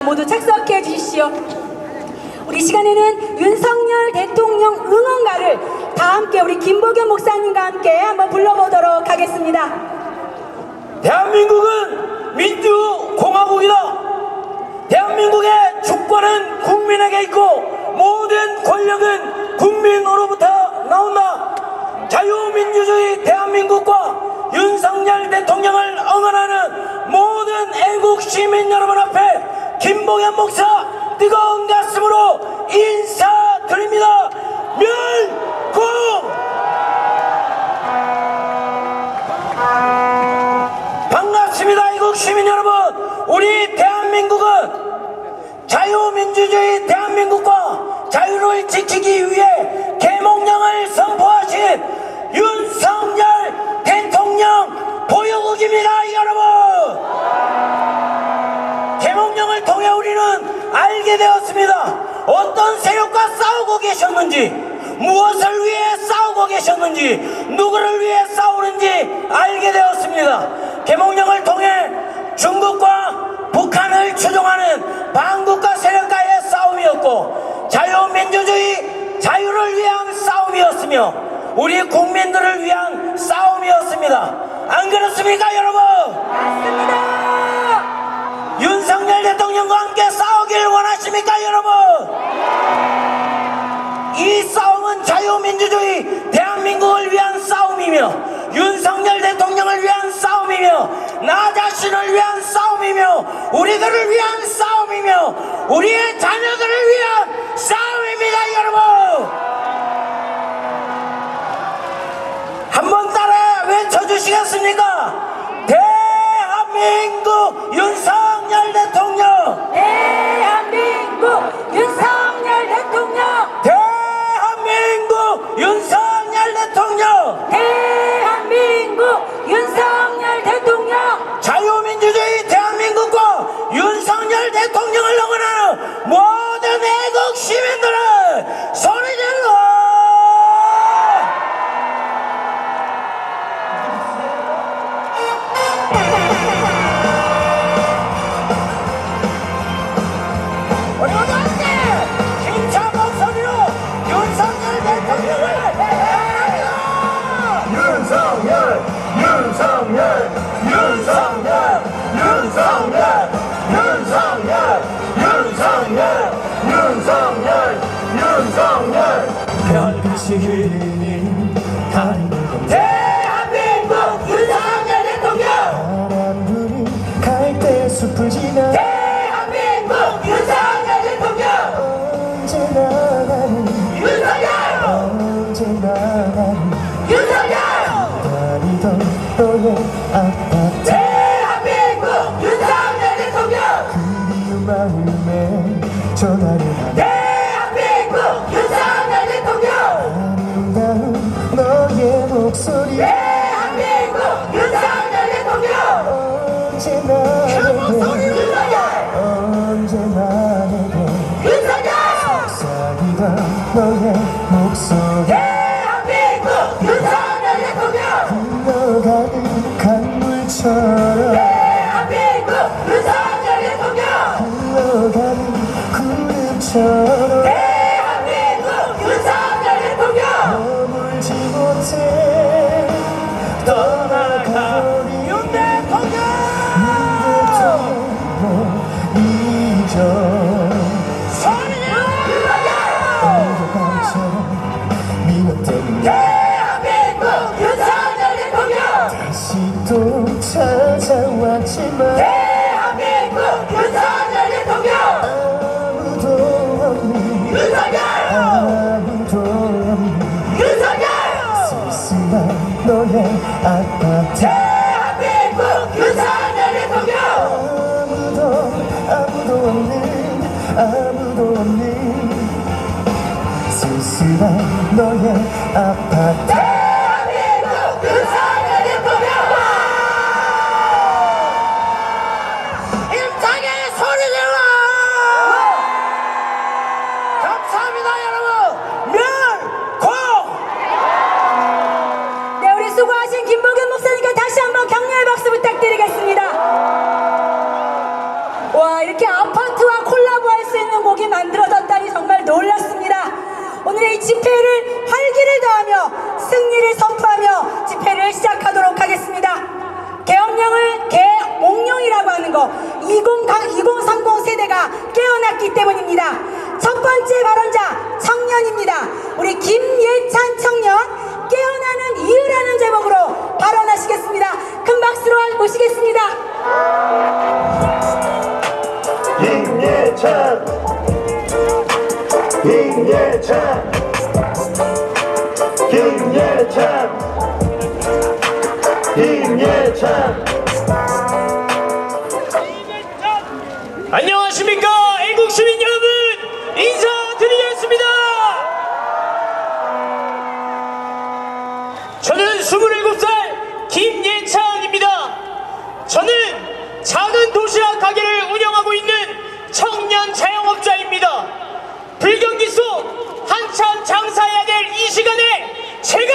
모두 착석해 주십시오. 우리 시간에는 윤석열 대통령 응원가를 다 함께 우리 김복현 목사님과 함께 한번 불러보도록 하겠습니다. 대한민국은 민주공화국이다. 대한민국의 주권은 국민에게 있고 모든 권력은 국민으로부터 나온다. 자유민주주의 대한민국과 윤석열 대통령을 응원하는 모든 애국 시민 여러분 앞에 김복현 목사 뜨거운 가슴으로 인사드립니다. 멸공! 반갑습니다. 애국 시민 여러분, 우리 대한민국은 자유민주주의 대한민국과 자유를 지키기 위해 계몽령을 선포하신 윤석열 대통령 보유국입니다. 여러분, 계몽령을 통해 우리는 알게 되었습니다. 어떤 세력과 싸우고 계셨는지, 무엇을 위해 싸우고 계셨는지, 누구를 위해 싸우는지 알게 되었습니다. 계몽령을 통해 중국과 북한을 추종하는 반국가 세력과의 싸움이었고, 자유민주주의, 자유를 위한 싸움이었으며 우리 국민들을 위한 싸움이었습니다. 안 그렇습니까, 여러분? 맞습니다. 윤석열 대통령과 함께 싸우길 원하십니까, 여러분? 이 싸움은 자유민주주의 대한민국을 위한 싸움이며 윤석열 대통령을 위한 싸움이며 나 자신을 위한 싸움이며 우리들을 위한 싸움이며 우리의 자녀들을 위한 싸움입니다. 여러분, 한번 따라 외쳐주시겠습니까? 대한민국 윤석열 대통령, 대한민국 윤석열 대통령, 대한민국 윤석열 대통령, 대한민국 윤석열 대통령, 자유민주주의 대한민국과 윤석열 대통령을 응원하는 모든 애국 시민들은 소리 질러! 우리 모두 함께 힘찬 목소리로 윤석열 대통령을 응원합니다! 윤석열, 윤석열, 윤석열, 윤석열, 윤석열, 윤석열, 윤석열, 윤석열. 별빛이 흐르는 한국 대한민국 윤석열 대통령, 바람 부는 갈대 숲을 지나 대한민국 윤석열 대통령, 언제나 나는 윤석열, 언제나 나는 윤석열, 다니던 너의 아파트 대한민국 윤석열 대통령, 그리운 마음에 전화를 하네 대한민국 윤석열 대통령, 아름다운 너의 목소리 대한민국 윤석열 대통령, 언제나 내게 언제나 내게 윤석열, 속삭이던 너의 목소리 대한민국 윤석열 대통령, 흘러가는 강물처럼 대한민국 윤석열 대통령, 흘러가는 구름처럼 대한민국 윤석열 대통령, 머물지 못해 떠나가리 윤 대통령, 잊어 소리 질러! 어젯밤처럼 미웠던 대한민국 윤석열 대통령, 다시 또 찾아왔지만 대한민국 윤석열 대통령, 아무도 없는 윤석열, 아무도 없는 윤석열, 쓸쓸한 너의 아파트 대한민국 윤석열 대통령, 아무도 없는 쓸쓸한 너의 아파트 대한민국 윤석열 대통령. 힘차게 소리 질러! 감사합니다, 여러분. 멸공! 네, 우리 수고하신 김복현 목사님께 다시 한번 격려의 박수 부탁드리겠습니다. 와, 이렇게 아파트와 집회를 활기를 더하며 승리를 선포하며 집회를 시작하도록 하겠습니다. 계엄령을 계몽룡이라고 하는 거 2030 세대가 깨어났기 때문입니다. 첫 번째 발언자 청년입니다. 우리 김예찬 청년 깨어나는 이유라는 제목으로 발언하시겠습니다. 큰 박수로 모시겠습니다. 김예찬 김예찬 김예찬 김예찬 안녕하십니까 애국 시민 여러분, 인사드리겠습니다. 저는 27살 김예찬입니다. 저는 작은 도시락 가게를 운영하고 있는 청년 자영업자입니다. 불경기 속 한참 장사해야 될 이 시간에 제가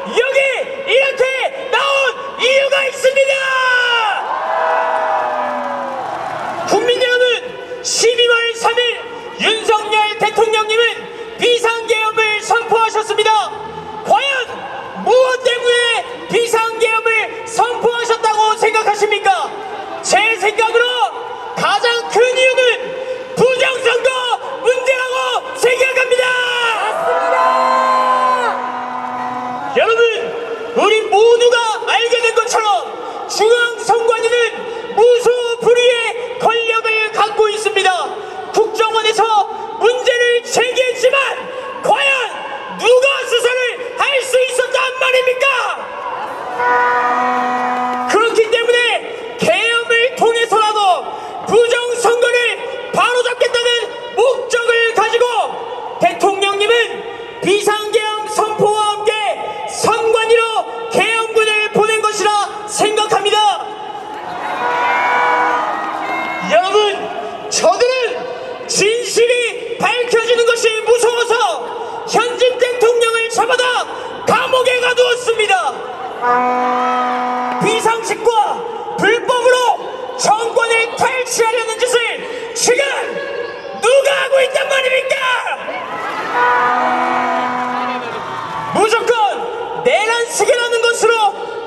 여기 이렇게 나온 이유가 있습니다. 국민 여러분, 12월 3일 윤석열 대통령님은 비상계엄을 선포하셨습니다. 과연 무엇 때문에 비상계엄을 선포하셨다고 생각하십니까? 제 생각으로 가장 큰 이유는 부정선거 문제라고 생각합니다. 여러분, 우리 모두가 알게 된 것처럼 중앙선관위는 무소불위의 권력을 갖고 있습니다. 국정원에서 문제를 제기했지만 과연 누가 수사를 할 수 있었단 말입니까? 그렇기 때문에 계엄을 통해서라도 부정선거를 바로잡겠다는 목적을 가지고 대통령님은 비상계엄 선포와 함께 선관위로 계엄군을 보낸 것이라 생각합니다. 여러분, 저들은 진실이 밝혀지는 것이 무서워서 현직 대통령을 잡아다 감옥에 가두었습니다. 비상식과 불법으로 정권을 탈취하려는 짓을 지금 누가 하고 있단 말입니까? 무조건 내란식이라는 것으로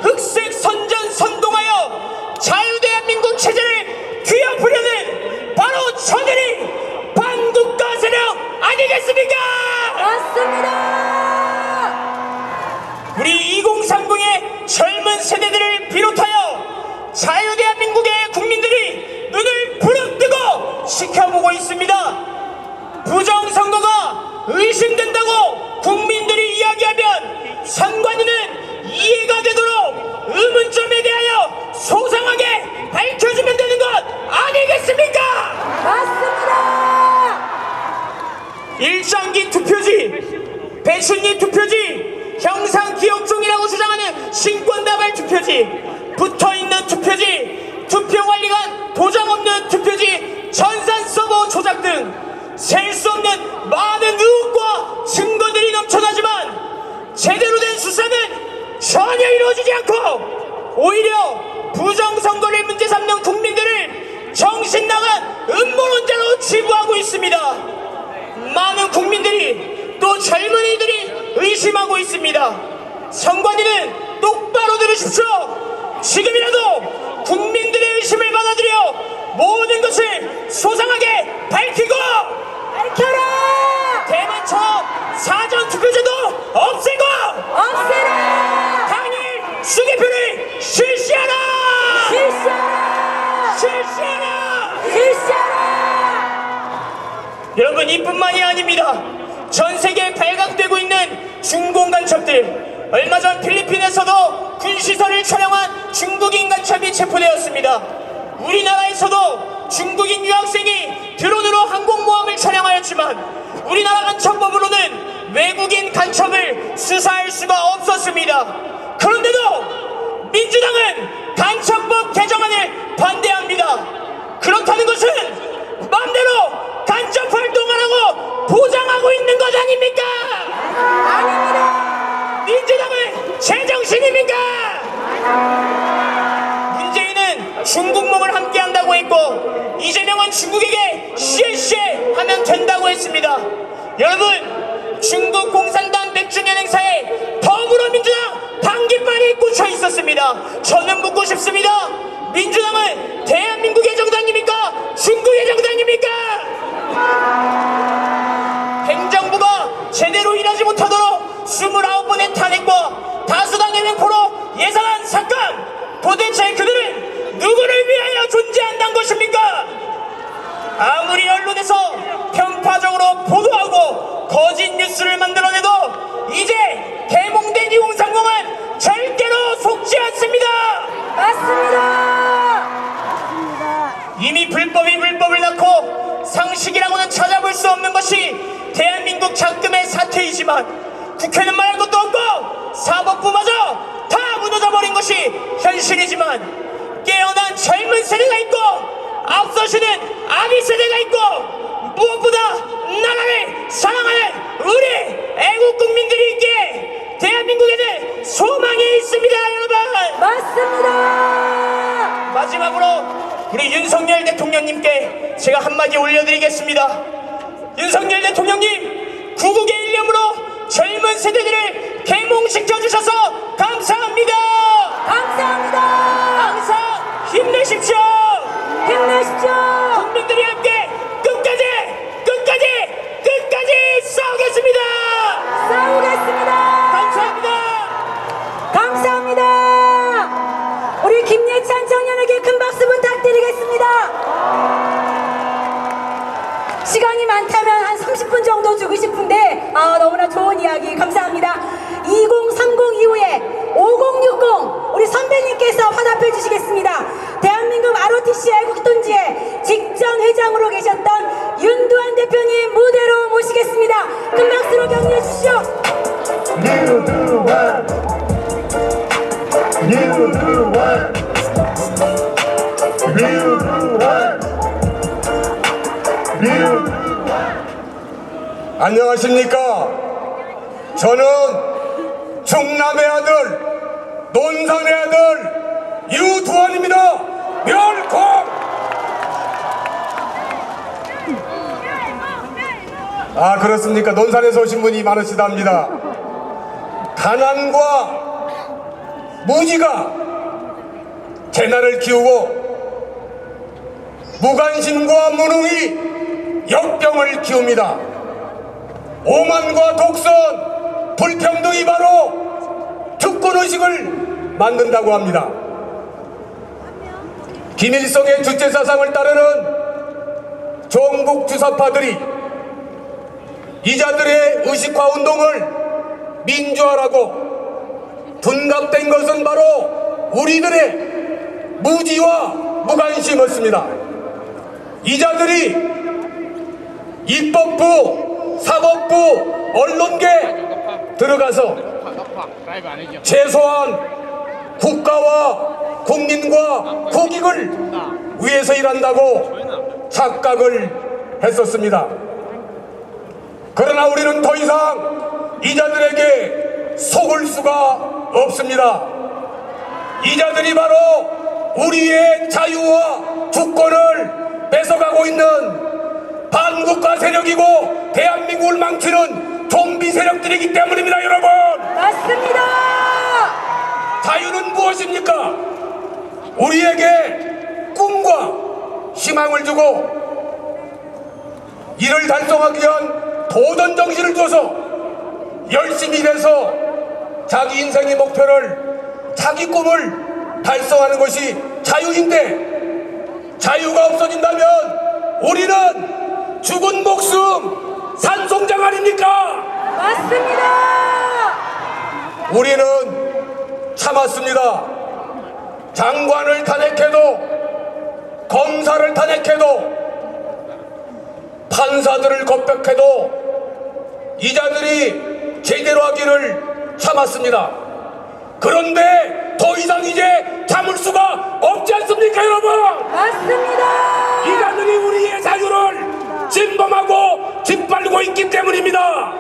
흑색 선전 선동하여 자유대한민국 체제를 뒤엎으려는 바로 저들이 반국가 세력 아니겠습니까? 맞습니다. 우리 2030의 젊은 세대들을 비롯하여 자유대한민국의 국민들이 눈을 부릅뜨고 지켜보고 있습니다. 부정선거가 의심된다고 국민들이 이야기하면 선관위는 이해가 되도록 의문점에 대하여 소상하게 밝혀주면 되는 것 아니겠습니까? 맞습니다. 일장기 투표지, 배순리 투표지, 형상기억종이라고 주장하는 신권다발 투표지, 붙어있는 투표지, 투표관리관 도장 없는 투표지, 전산 서버 조작 등 셀 수 없는 많은 의혹과 증거들이 넘쳐나지만 제대로 된 수사는 전혀 이루어지지 않고 오히려 부정선거를 문제 삼는 국민들을 정신 나간 음모론자로 치부하고 있습니다. 많은 국민들이 또 젊은이들이 의심하고 있습니다. 선관위는 똑바로 들으십시오. 지금이라도 국민들의 의심을 받아들여 모든 것을 소상하게 밝히고 밝혀라. 대만처럼 사전투표제도 없애고 없애라. 당일 수개표를 실시하라. 실시하라. 실시하라. 실시하라. 여러분, 이뿐만이 아닙니다. 전 세계에 발각되고 있는 중공 간첩들, 얼마 전 필리핀에서도 군시설을 촬영한 중국인 간첩이 체포되었습니다. 우리나라에서도 중국인 유학생이 드론으로 항공모함을 촬영하였지만 우리나라 간첩법으로는 외국인 간첩을 수사할 수가 없었습니다. 그런데도 민주당은 간첩법 개정안을 반대합니다. 그렇다는 것은 맘대로 간첩 활동하라고 보장하고 있는 것 아닙니까? 아닙니다. 민주당은 제정신입니까? 문재인은 중국몽을 함께한다고 했고 이재명은 중국에게 시에시에 하면 된다고 했습니다. 여러분, 중국 공산 아니라 저는 묻고 싶습니다. 민주당은 대한민국의 정당입니까? 중국의 정당입니까? 행정부가 제대로 일하지 못하도록 29번의 탄핵과 다수당의 횡포로 예상한 사건, 도대체 그들은 누구를 위하여 존재한다는 것입니까? 아무리 언론에서 편파적으로 보도하고 거짓 뉴스를 만들어내도 이제 개몽된 2030은 절대로 속지 않습니다. 맞습니다. 이미 불법이 불법을 낳고 상식이라고는 찾아볼 수 없는 것이 대한민국 작금의 사태이지만 국회는 말할 것도 없고 사법부마저 다 무너져버린 것이 현실이지만 깨어난 젊은 세대가 있고 앞서시는 아비 세대가 있고 무엇보다 나라를 사랑하는 우리 애국 국민들이 있기에 대한민국에는 소망이 있습니다. 여러분, 맞습니다. 마지막으로 우리 윤석열 대통령님께 제가 한마디 올려드리겠습니다. 윤석열 대통령님, 구국의 일념으로 젊은 세대들을 계몽시켜주셔서 감사합니다. 감사합니다. 항상 힘내십시오. 힘내십시오. 국민들이 함께 끝까지 싸우겠습니다. 싸우겠습니다. 감사합니다. 감사합니다. 우리 김예찬 청년에게 큰 박수 부탁드리겠습니다. 시간이 많다면 한 30분 정도 주고 싶은데 너무나 좋은 이야기 감사합니다. 2030 이후에 5060 우리 선배님께서 화답해 주시겠습니다. 대한민국 ROTC 애국동지회 직전 회장으로 계셨던 윤두한 대표님 무대로 모시겠습니다. 큰 박수로 격려해 주시죠. 유두환 유두환 안녕하십니까. 저는 충남의 아들, 논산의 아들 유두환입니다. 멸공! 아, 그렇습니까? 논산에서 오신 분이 많으시답니다. 가난과 무지가 재난을 키우고 무관심과 무능이 역병을 키웁니다. 오만과 독선, 불평등이 바로 특권의식을 만든다고 합니다. 김일성의 주체사상을 따르는 종북 주사파들이 이자들의 의식화 운동을 민주화라고 둔갑된 것은 바로 우리들의 무지와 무관심이었습니다. 이자들이 입법부, 사법부, 언론계 들어가서 최소한 국가와 국민과 국익을 위해서 일한다고 착각을 했었습니다. 그러나 우리는 더 이상 이자들에게 속을 수가 없습니다. 이자들이 바로 우리의 자유와 주권을 뺏어가고 있는 반국가 세력이고 대한민국을 망치는 좀비 세력들이기 때문입니다. 여러분, 맞습니다. 자유는 무엇입니까? 우리에게 꿈과 희망을 주고 이를 달성하기 위한 도전 정신을 줘서 열심히 일해서 자기 인생의 목표를, 자기 꿈을 달성하는 것이 자유인데, 자유가 없어진다면 우리는 죽은 목숨 산송장 아닙니까? 맞습니다. 우리는 참았습니다. 장관을 탄핵해도, 검사를 탄핵해도, 판사들을 겁박해도 이자들이 제대로 하기를 참았습니다. 그런데 더 이상 이제 참을 수가 없지 않습니까, 여러분? 맞습니다. 이자들이 우리의 자유를 침범하고 짓밟고 있기 때문입니다.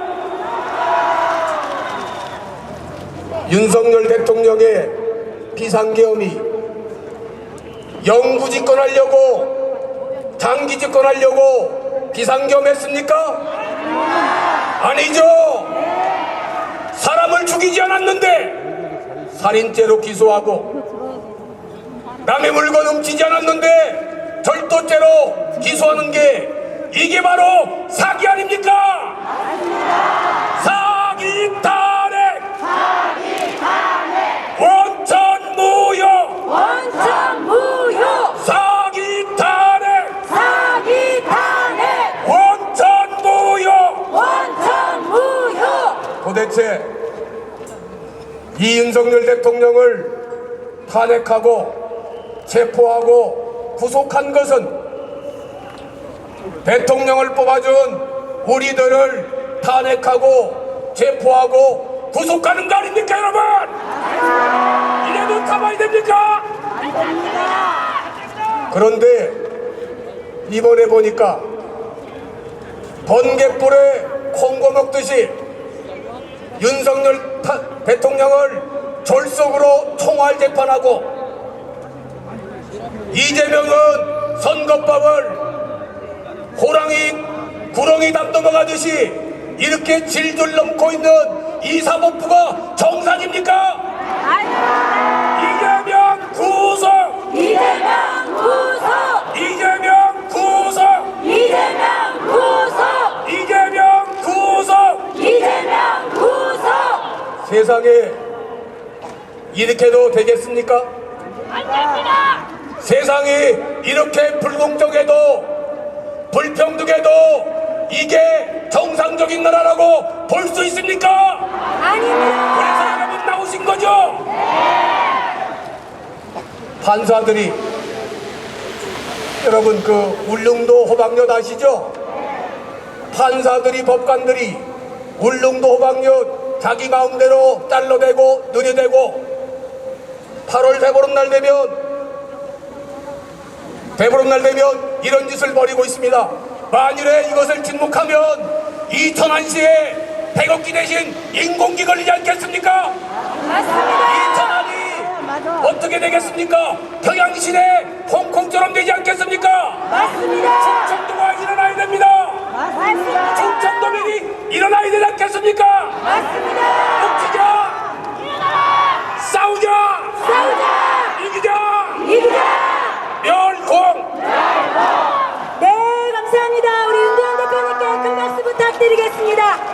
윤석열 대통령의 비상계엄이 영구 집권하려고, 장기 집권하려고 비상계엄했습니까? 아니죠. 사람을 죽이지 않았는데 살인죄로 기소하고 남의 물건 훔치지 않았는데 절도죄로 기소하는 게 이게 바로 사기 아닙니까? 사기 탄핵! 원천 무효! 원천 무효! 사기 탄핵! 사기 탄핵! 원천 무효! 원천 무효! 도대체 이윤석열 대통령을 탄핵하고 체포하고 구속한 것은 대통령을 뽑아준 우리들을 탄핵하고 체포하고 구속하는 거 아닙니까, 여러분? 이래도 가만히 됩니까? 그런데 이번에 보니까 번갯불에 콩고 먹듯이 윤석열 대통령을 졸속으로 총알 재판하고 이재명은 선거법을 호랑이 구렁이 담 넘어가듯이 이렇게 질질 넘고 있는 이 사법부가 정상입니까? 이재명 구속! 이재명 구속! 이재명 구속! 이재명 구속! 이재명 구속! 이재명 구속! 세상에 이렇게도 되겠습니까? 세상이 이렇게 불공정해도 불평등해도 이게 정상적인 나라라고 볼 수 있습니까? 아닙니다. 그래서 여러분 나오신 거죠? 판사들이 여러분 그 울릉도 호박엿 아시죠? 판사들이 법관들이 울릉도 호박엿 자기 마음대로 달러대고 느려대고 8월 대보름날 되면 이런 짓을 벌이고 있습니다. 만일에 이것을 침묵하면 이 천안시에 태극기 대신 인공기 걸리지 않겠습니까? 맞습니다. 이 천안이 어떻게 되겠습니까? 평양시내 홍콩처럼 되지 않겠습니까? 맞습니다. 충청도가 일어나야 됩니다. 맞습니다. 충청도민이 일어나야 되지 않겠습니까? 맞습니다. 뭉치자! 싸우자! 싸우자! 이기자! 이기자! 멸공! 네, 감사합니다. 우리 윤도현 대표님께 큰 박수 부탁드리겠습니다.